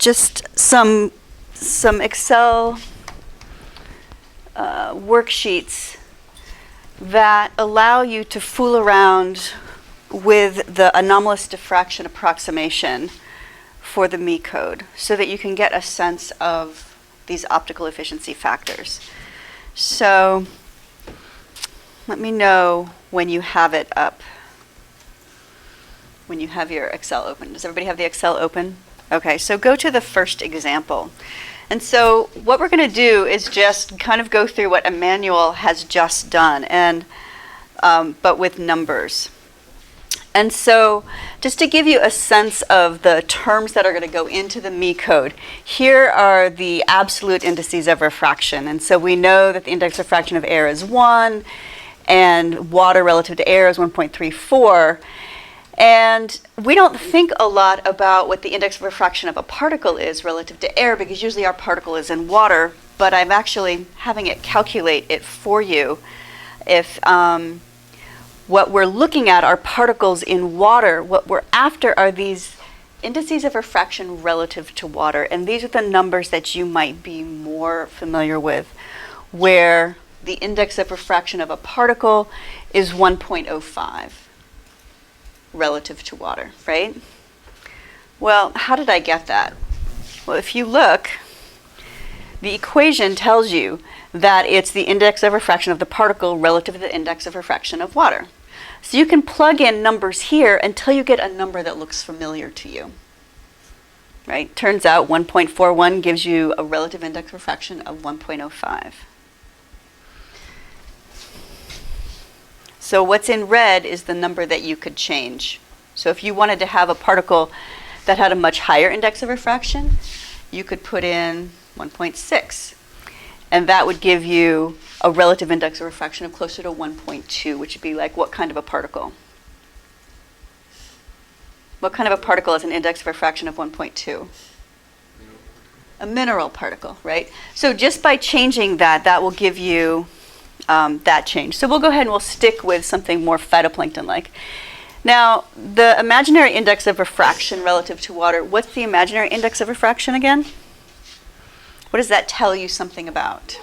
just some Excel worksheets that allow you to fool around with the anomalous diffraction approximation for the Me code so that you can get a sense of these optical efficiency factors. So let me know when you have it up, when you have your Excel open. Does everybody have the Excel open? Okay, so go to the first example. And so what we're going to do is just kind of go through what Emmanuel has just done, and but with numbers. And so just to give you a sense of the terms that are going to go into the Me code, here are the absolute indices of refraction. And so we know that the index of refraction of air is 1, and water relative to air is 1.34. And we don't think a lot about what the index of refraction of a particle is relative to air, because usually our particle is in water, but I'm actually having it calculate it for you. If what we're looking at are particles in water, what we're after are these indices of refraction relative to water. And these are the numbers that you might be more familiar with, where the index of refraction of a particle is 1.05 relative to water, right? Well, how did I get that? Well, if you look, the equation tells you that it's the index of refraction of the particle relative to the index of refraction of water. So you can plug in numbers here until you get a number that looks familiar to you, right? Turns out 1.41 gives you a relative index of refraction of 1.05. So what's in red is the number that you could change. So if you wanted to have a particle that had a much higher index of refraction, you could put in 1.6. And that would give you a relative index of refraction of closer to 1.2, which would be like what kind of a particle? What kind of a particle has an index of refraction of 1.2? A mineral particle, right? So just by changing that, that will give you that change. So we'll go ahead and we'll stick with something more phytoplankton-like. Now, the imaginary index of refraction relative to water, what's the imaginary index of refraction again? What does that tell you something about?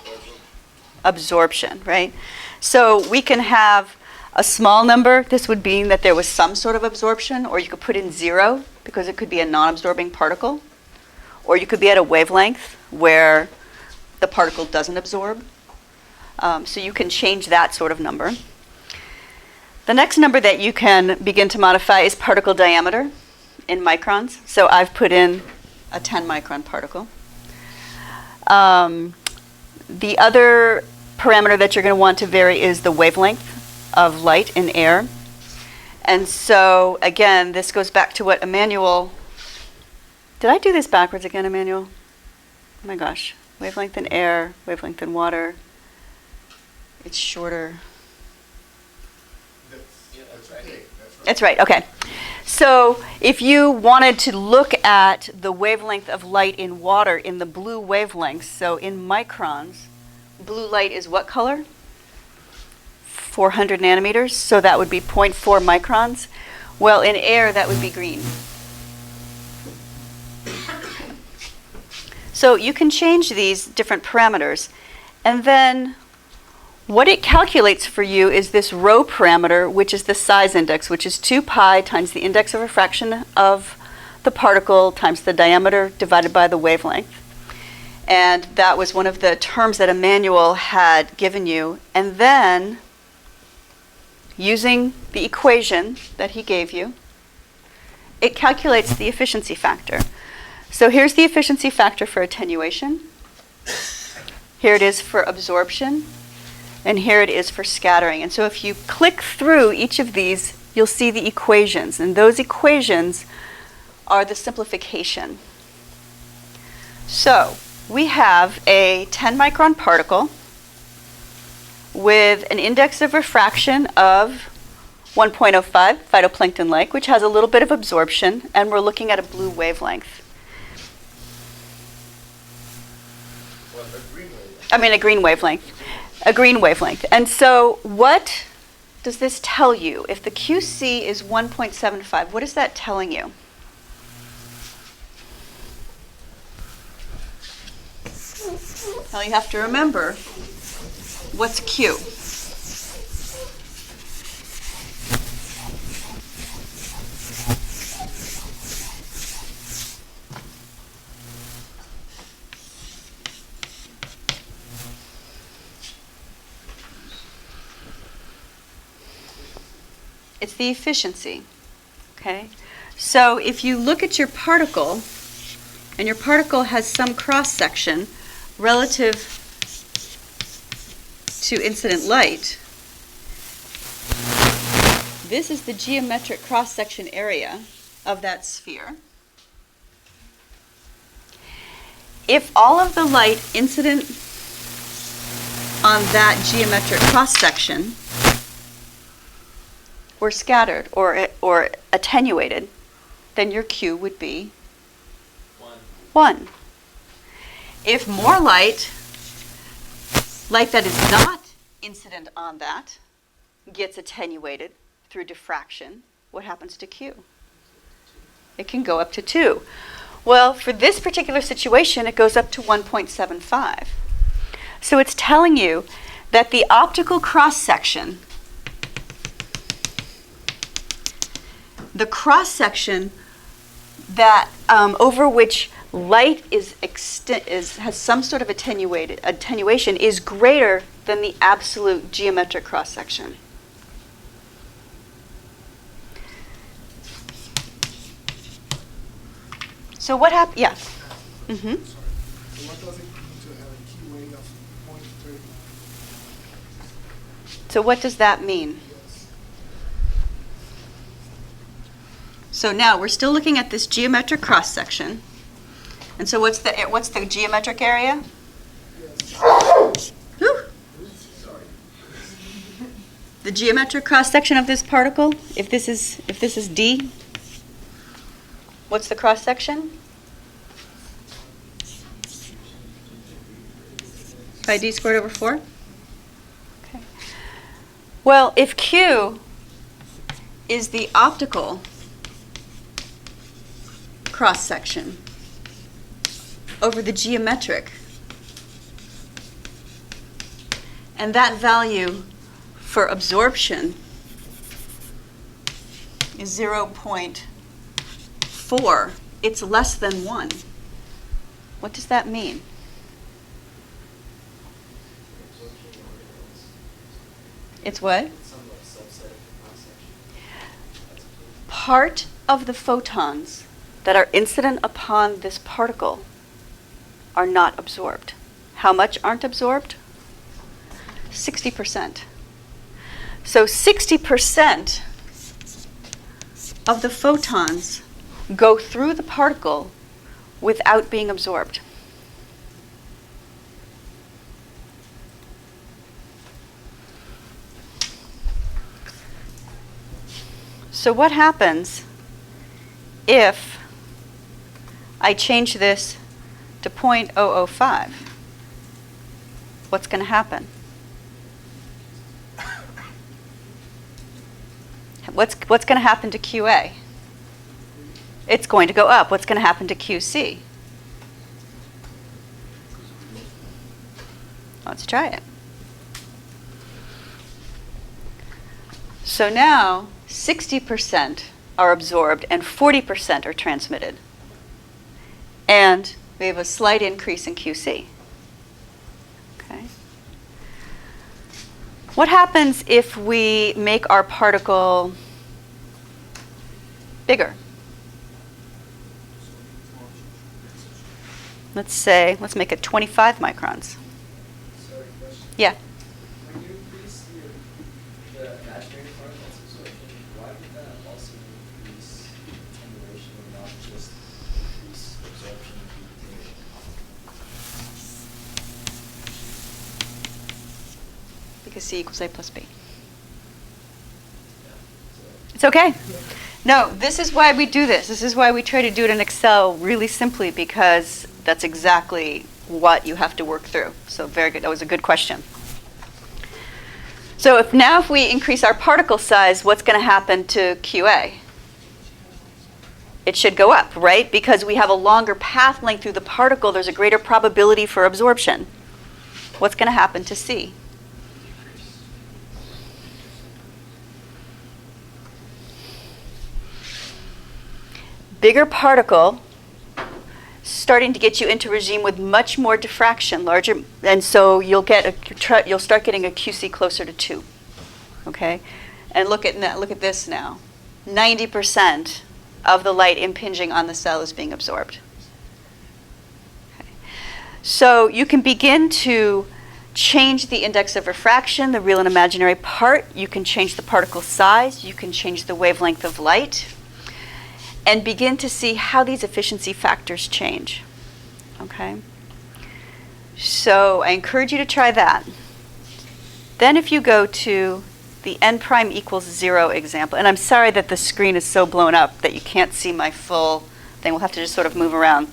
Absorption, right? So we can have a small number. This would mean that there was some sort of absorption, or you could put in 0 because it could be a non-absorbing particle, or you could be at a wavelength where the particle doesn't absorb. So you can change that sort of number. The next number that you can begin to modify is particle diameter in microns. So I've put in a 10 micron particle. The other parameter that you're going to want to vary is the wavelength of light in air. And so, again, this goes back to what Emmanuel... Did I do this backwards again, Emmanuel? Oh my gosh. Wavelength in air, wavelength in water. It's shorter. That's right. That's right, okay. So if you wanted to look at the wavelength of light in water in the blue wavelengths, so in microns, blue light is what color? 400 nanometers, so that would be 0.4 microns. Well, in air, that would be green. So you can change these different parameters, and then what it calculates for you is this rho parameter, which is the size index, which is 2 pi times the index of refraction of the particle times the diameter divided by the wavelength. And that was one of the terms that Emmanuel had given you. And then, using the equation that he gave you, it calculates the efficiency factor. So here's the efficiency factor for attenuation. Here it is for absorption. And here it is for scattering. And so if you click through each of these, you'll see the equations. And those equations are the simplification. So we have a 10 micron particle with an index of refraction of 1.05, phytoplankton-like, which has a little bit of absorption, and we're looking at a blue wavelength. Well, a green wavelength. I mean a green wavelength. A green wavelength. And so what does this tell you? If the QC is 1.75, what is that telling you? Now you have to remember, what's Q? It's the efficiency, okay? So if you look at your particle, and your particle has some cross-section relative to incident light, this is the geometric cross-section area of that sphere. If all of the light incident on that geometric cross-section were scattered or attenuated, then your Q would be 1. If more light that is not incident on that, gets attenuated through diffraction, what happens to Q? It can go up to 2. Well, for this particular situation, it goes up to 1.75. So it's telling you that the optical cross-section, the cross-section that over which light has some sort of attenuation is greater than the absolute geometric cross-section. So what happened? Yeah. Mm-hmm. So what does it mean to have a Q weight of 0.39? So what does that mean? Yes. So now we're still looking at this geometric cross-section. And so what's the geometric area? Yes. Whew. The geometric cross-section of this particle, if this is D, what's the cross-section? Pi d squared over 4? Okay. Well, if Q is the optical cross-section over the geometric, and that value for absorption is 0.4, it's less than 1. What does that mean? It's what? Part of the photons that are incident upon this particle are not absorbed. How much aren't absorbed? 60%. So 60% of the photons go through the particle without being absorbed. So what happens if I change this to 0.005? What's going to happen? What's going to happen to QA? It's going to go up. What's going to happen to QC? Let's try it. So now 60% are absorbed and 40% are transmitted. And we have a slight increase in QC. Okay. What happens if we make our particle bigger? Let's make it 25 microns. Sorry, question. Yeah. When you increase the imaginary part that's absorption, why would that also increase attenuation and not just increase absorption and attenuation? Because C equals A plus B. Yeah. It's okay. No, this is why we do this. This is why we try to do it in Excel really simply, because that's exactly what you have to work through. So very good. That was a good question. So if we increase our particle size, what's going to happen to QA? It should go up, right? Because we have a longer path length through the particle, there's a greater probability for absorption. what's going to happen to C? Bigger particle, starting to get you into a regime with much more diffraction, larger, and so you'll start getting a QC closer to 2. Okay, and look at this now. 90% of the light impinging on the cell is being absorbed. Okay. So you can begin to change the index of refraction, the real and imaginary part. You can change the particle size. You can change the wavelength of light, and begin to see how these efficiency factors change. Okay? So I encourage you to try that. Then if you go to the n prime equals 0 example, and I'm sorry that the screen is so blown up that you can't see my full thing. We'll have to just sort of move around.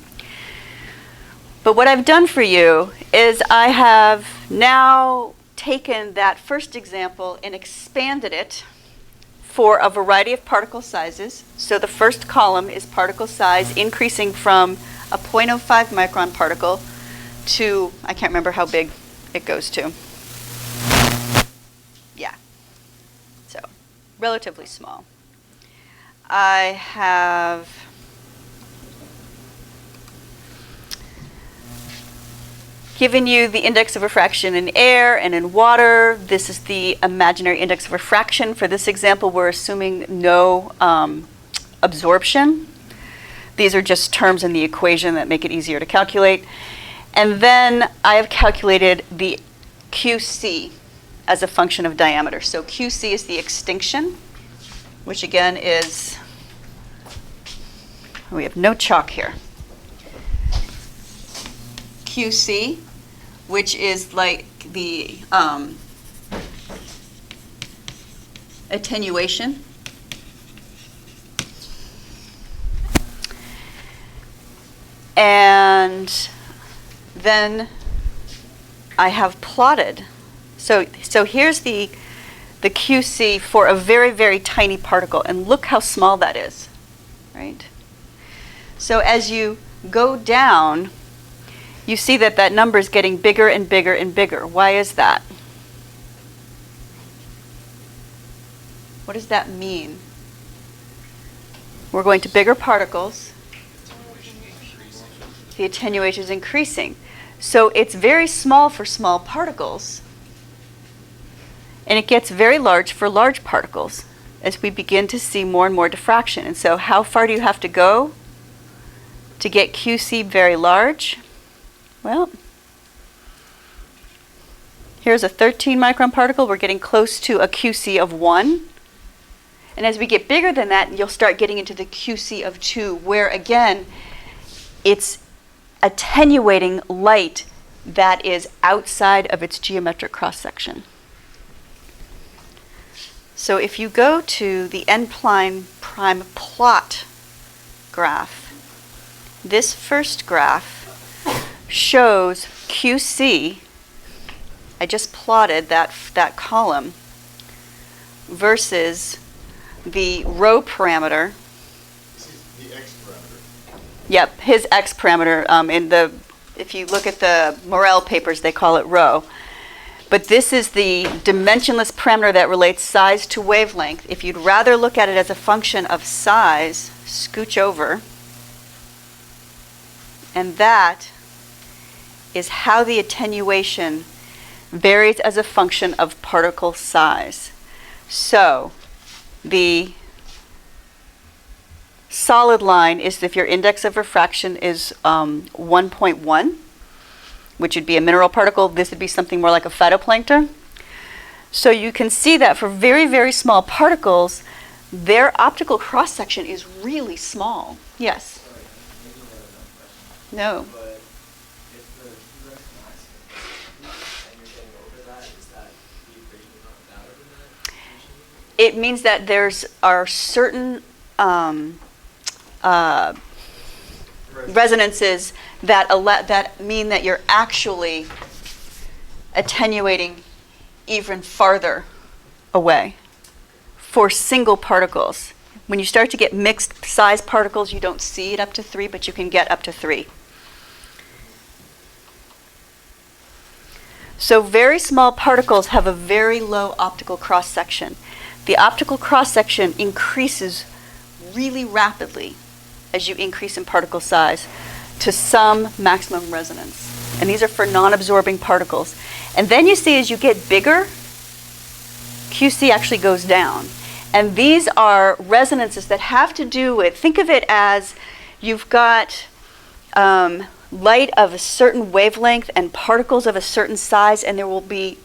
But what I've done for you is I have now taken that first example and expanded it for a variety of particle sizes. So the first column is particle size increasing from a 0.05 micron particle to, I can't remember how big it goes to. Yeah, so relatively small. I have given you the index of refraction in air and in water. This is the imaginary index of refraction. For this example, we're assuming no absorption. These are just terms in the equation that make it easier to calculate. And then I have calculated the QC as a function of diameter. So QC is the extinction, which again is, we have no chalk here. QC, which is like the attenuation. And then I have plotted. So here's the QC for a very, very tiny particle. And look how small that is, right? So as you go down, you see that that number is getting bigger and bigger and bigger. Why is that? What does that mean? We're going to bigger particles. The attenuation is increasing. So it's very small for small particles, and it gets very large for large particles as we begin to see more and more diffraction. And so how far do you have to go to get QC very large? Well, here's a 13 micron particle. We're getting close to a QC of 1. And as we get bigger than that, you'll start getting into the QC of 2, where again, it's attenuating light that is outside of its geometric cross-section. So if you go to the n prime plot graph, this first graph shows QC. I just plotted that column versus the rho parameter. This is the x parameter. Yep, his x parameter. If you look at the Morel papers, they call it rho. But this is the dimensionless parameter that relates size to wavelength. If you'd rather look at it as a function of size, scooch over. And that is how the attenuation varies as a function of particle size. So the solid line is if your index of refraction is 1.1, which would be a mineral particle. This would be something more like a phytoplankton. So you can see that for very, very small particles, their optical cross-section is really small. Yes? Sorry, maybe I have another question. No. But if the Q is maximum and you're getting over that, is that the equation is not valid in that situation? It means that are certain resonances that mean that you're actually attenuating even farther away for single particles. When you start to get mixed size particles, you don't see it up to 3, but you can get up to 3. So very small particles have a very low optical cross-section. The optical cross-section increases really rapidly as you increase in particle size to some maximum resonance. And these are for non-absorbing particles. And then you see as you get bigger, QC actually goes down. And these are resonances that have to do with, think of it as you've got light of a certain wavelength and particles of a certain size, and there will be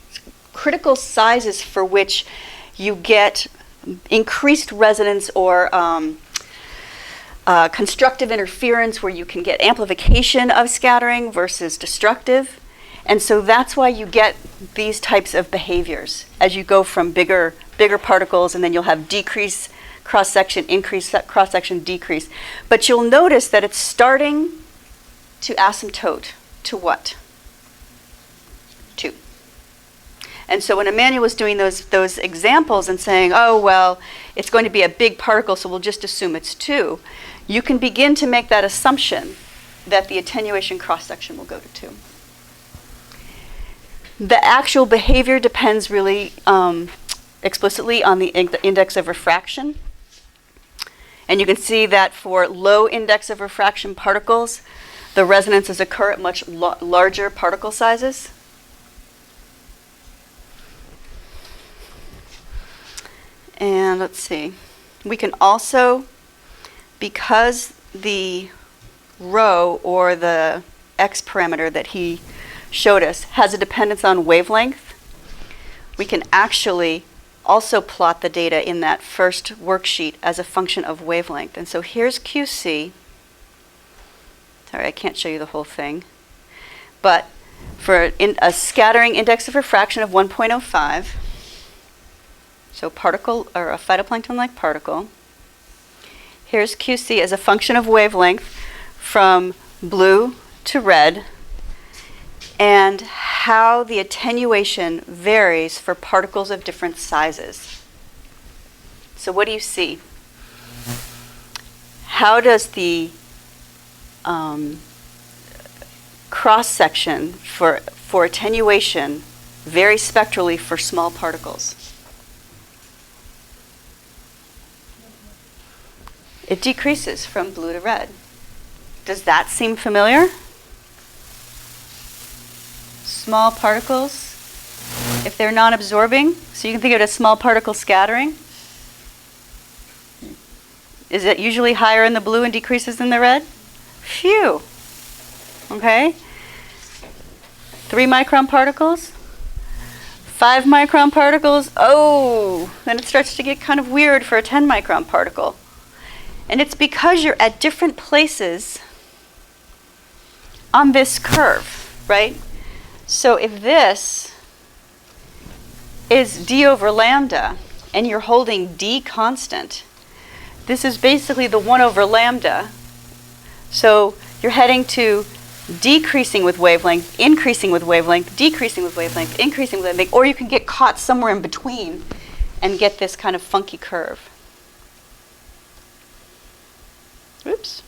critical sizes for which you get increased resonance or constructive interference, where you can get amplification of scattering versus destructive. And so that's why you get these types of behaviors as you go from bigger particles, and then you'll have decrease cross-section, increase cross-section, decrease. But you'll notice that it's starting to asymptote to what? 2. And so when Emmanuel was doing those examples and saying, oh, well, it's going to be a big particle, so we'll just assume it's 2, you can begin to make that assumption that the attenuation cross-section will go to 2. The actual behavior depends really explicitly on the index of refraction. And you can see that for low index of refraction particles, the resonances occur at much larger particle sizes. And let's see. We can also, because the rho, or the x parameter that he showed us, has a dependence on wavelength, we can actually also plot the data in that first worksheet as a function of wavelength. And so here's QC. Sorry, I can't show you the whole thing. But for a scattering index of refraction of 1.05, so particle, or a phytoplankton-like particle, here's QC as a function of wavelength from blue to red, and how the attenuation varies for particles of different sizes. So what do you see? How does the cross-section for attenuation vary spectrally for small particles? It decreases from blue to red. Does that seem familiar? Small particles, if they're non-absorbing, so you can think of it as small particle scattering. Is it usually higher in the blue and decreases in the red? Phew. Okay. 3 micron particles, 5 micron particles. Oh, then it starts to get kind of weird for a 10 micron particle. And it's because you're at different places on this curve, right? So if this is d over lambda, and you're holding d constant, this is basically the 1 over lambda. So you're heading to decreasing with wavelength, increasing with wavelength, decreasing with wavelength, increasing with wavelength, or you can get caught somewhere in between and get this kind of funky curve. Oops.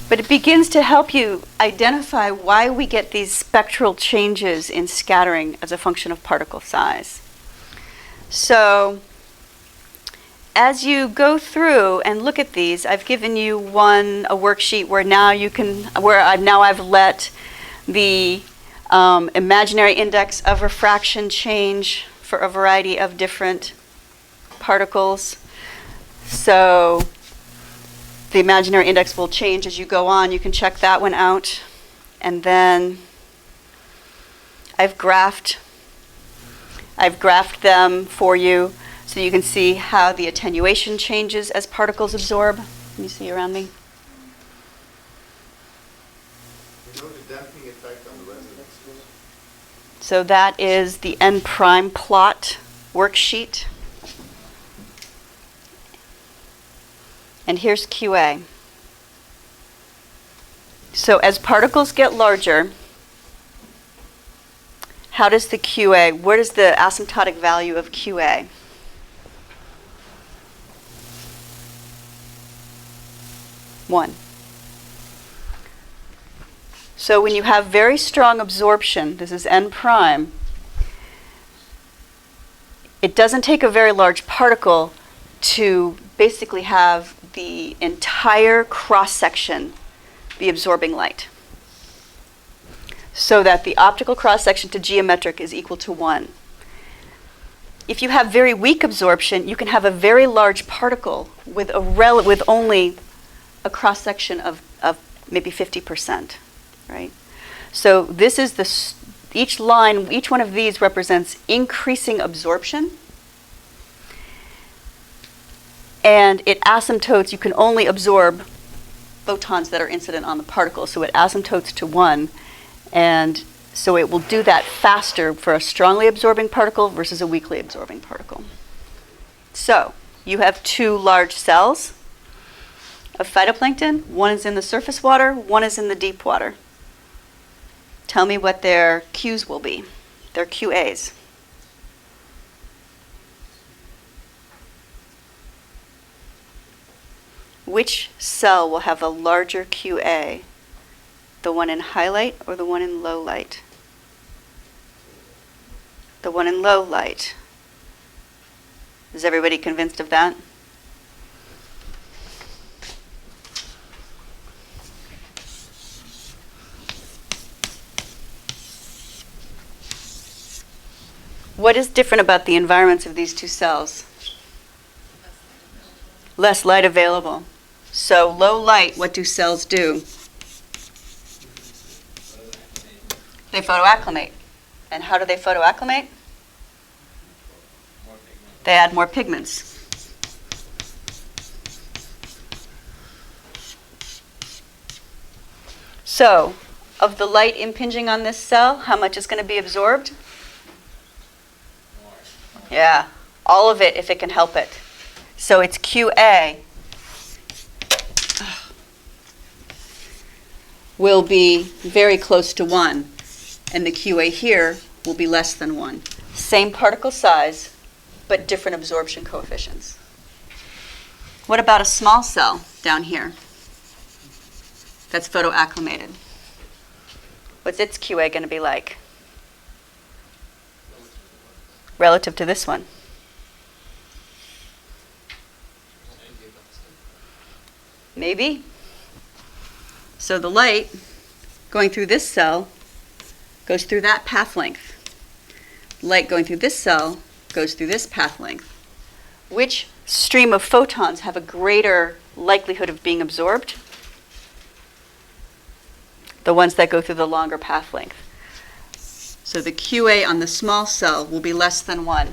But it begins to help you identify why we get these spectral changes in scattering as a function of particle size. So as you go through and look at these, I've given you a worksheet where now you can, I've let the imaginary index of refraction change for a variety of different particles. So the imaginary index will change as you go on. You can check that one out. And then I've graphed them for you so you can see how the attenuation changes as particles absorb. Can you see around me? You know the damping effect on the resonance? So that is the N prime plot worksheet. And here's QA. So as particles get larger, how does the QA, where does the asymptotic value of QA? One. So when you have very strong absorption, this is N prime, it doesn't take a very large particle to basically have the entire cross-section be absorbing light, so that the optical cross-section to geometric is equal to 1. If you have very weak absorption, you can have a very large particle with only a cross-section of maybe 50%, right? So this is each one of these represents increasing absorption, and it asymptotes. You can only absorb photons that are incident on the particle, so it asymptotes to 1, and so it will do that faster for a strongly absorbing particle versus a weakly absorbing particle. So you have 2 large cells of phytoplankton. One is in the surface water, one is in the deep water. Tell me what their Qs will be, their QAs. Which cell will have a larger QA? The one in highlight or the one in low light? The one in low light. Is everybody convinced of that? What is different about the environments of these 2 cells? Less light available. So low light, what do cells do? They photoacclimate. And how do they photoacclimate? They add more pigments. So, of the light impinging on this cell, how much is going to be absorbed? Yeah, all of it if it can help it. So its QA will be very close to 1, and the QA here will be less than 1. Same particle size, but different absorption coefficients. What about a small cell down here that's photoacclimated? What's its QA going to be like relative to this one? Maybe. So the light going through this cell goes through that path length. Light going through this cell goes through this path length. Which stream of photons have a greater likelihood of being absorbed? The ones that go through the longer path length. So the QA on the small cell will be less than 1.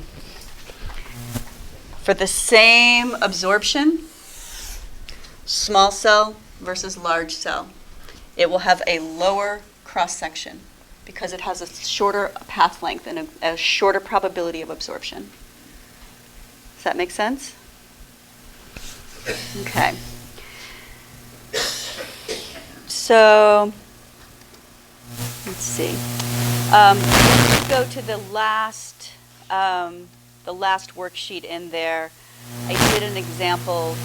For the same absorption, small cell versus large cell, it will have a lower cross-section because it has a shorter path length and a shorter probability of absorption. Does that make sense? Okay. So, let's see. Let's go to the last worksheet in there. I did an example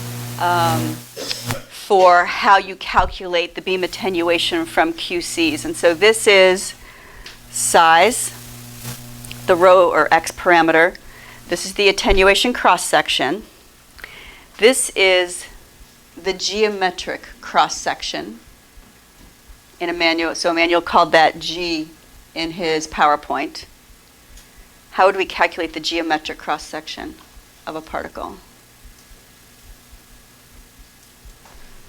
for how you calculate the beam attenuation from QCs. And so this is size, the rho or x parameter. This is the attenuation cross-section. This is the geometric cross-section in Emmanuel. So Emmanuel called that G in his PowerPoint. How would we calculate the geometric cross-section of a particle?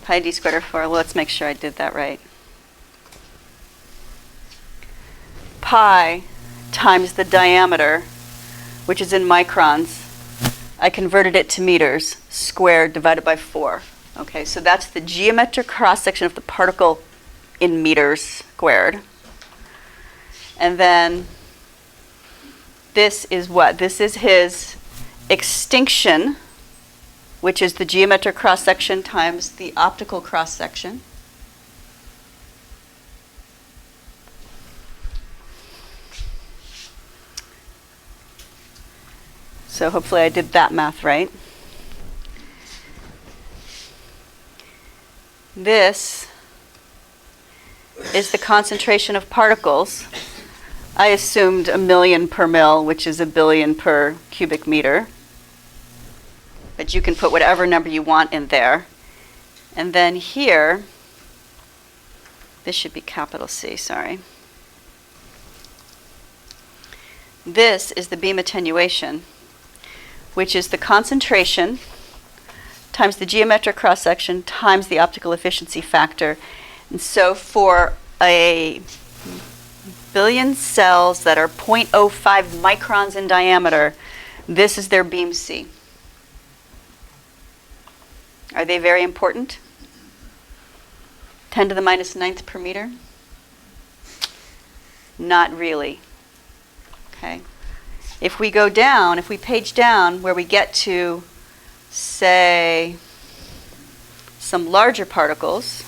Pi d squared over 4. Well, let's make sure I did that right. Pi times the diameter, which is in microns. I converted it to meters, squared divided by 4. Okay, so that's the geometric cross-section of the particle in meters squared. And then this is what? This is his extinction, which is the geometric cross-section times the optical cross-section. So hopefully I did that math right. This is the concentration of particles. I assumed 1,000,000 per mil, which is 1,000,000,000 per cubic meter. But you can put whatever number you want in there. And then here, this should be capital C, sorry. This is the beam attenuation, which is the concentration times the geometric cross-section times the optical efficiency factor. And so for a billion cells that are 0.05 microns in diameter, this is their beam C. Are they very important? 10 to the minus ninth per meter? Not really. Okay. If we go down, if we page down where we get to, say, some larger particles,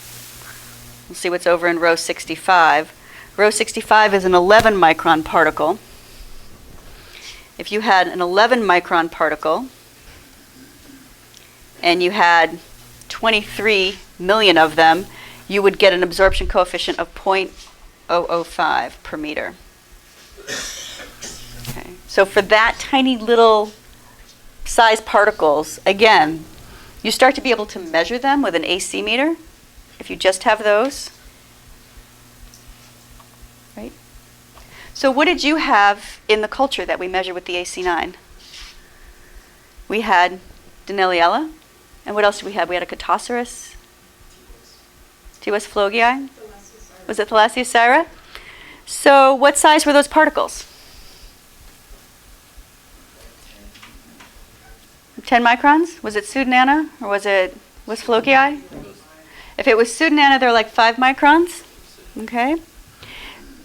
we'll see what's over in row 65. Row 65 is an 11 micron particle. If you had an 11 micron particle and you had 23 million of them, you would get an absorption coefficient of 0.005 per meter. Okay. So for that tiny little size particles, again, you start to be able to measure them with an AC meter if you just have those. Right? So what did you have in the culture that we measured with the AC9? We had Denaliella. And what else did we have? We had a Cattosaurus. T-West flogii. Was it Thalassiocyra? So what size were those particles? 10 microns? Was it Pseudonana or was flogii? If it was Pseudonana, they're like 5 microns. Okay.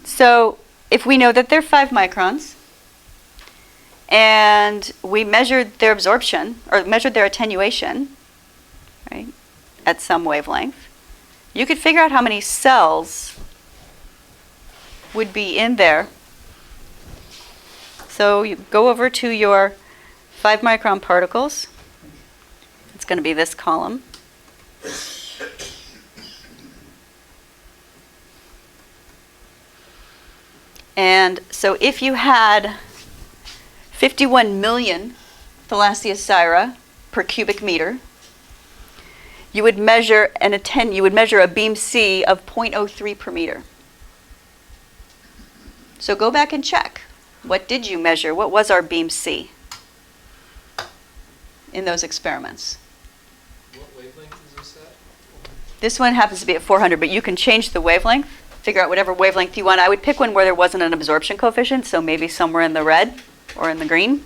So if we know that they're 5 microns and we measured their absorption or measured their attenuation, right, at some wavelength, you could figure out how many cells would be in there. So you go over to your 5 micron particles. It's going to be this column. And so if you had 51 million Thalassiocyra per cubic meter, you would measure a beam C of 0.03 per meter. So go back and check. What did you measure? What was our beam C in those experiments? What wavelength is this at? This one happens to be at 400, but you can change the wavelength, figure out whatever wavelength you want. I would pick one where there wasn't an absorption coefficient, so maybe somewhere in the red or in the green.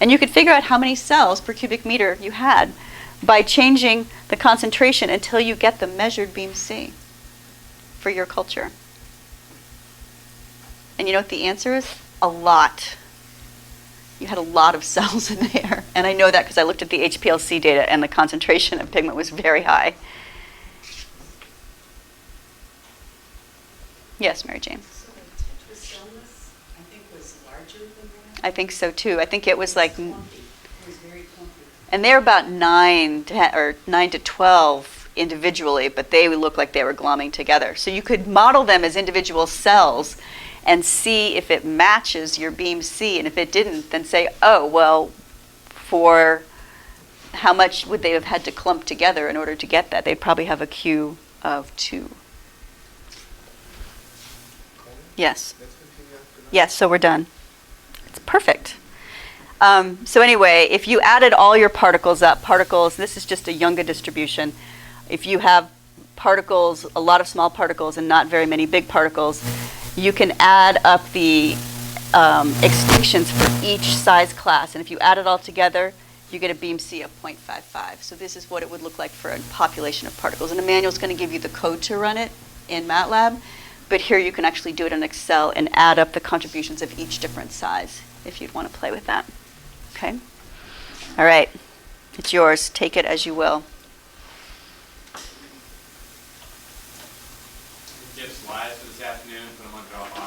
And you could figure out how many cells per cubic meter you had by changing the concentration until you get the measured beam C for your culture. And you know what the answer is? A lot. You had a lot of cells in there. And I know that because I looked at the HPLC data and the concentration of pigment was very high. Yes, Mary Jane. So the tetracellus, I think, was larger than that? I think so too. I think it was like, It was very clumpy. and they're about 9 to 12 individually, but they would look like they were glomming together. So you could model them as individual cells and see if it matches your beam C, and if it didn't, then say, oh, well, for how much would they have had to clump together in order to get that? They'd probably have a Q of 2. Yes. Let's continue after that. Yes, so we're done. It's perfect. So anyway, if you added all your particles up, this is just a Younga distribution. If you have particles, a lot of small particles and not very many big particles, you can add up the extinctions for each size class. And if you add it all together, you get a beam C of 0.55. So this is what it would look like for a population of particles. And Emmanuel's going to give you the code to run it in MATLAB. But here you can actually do it in Excel and add up the contributions of each different size if you'd want to play with that. Okay? All right. It's yours. Take it as you will. Get slides for this afternoon, put them on Dropbox.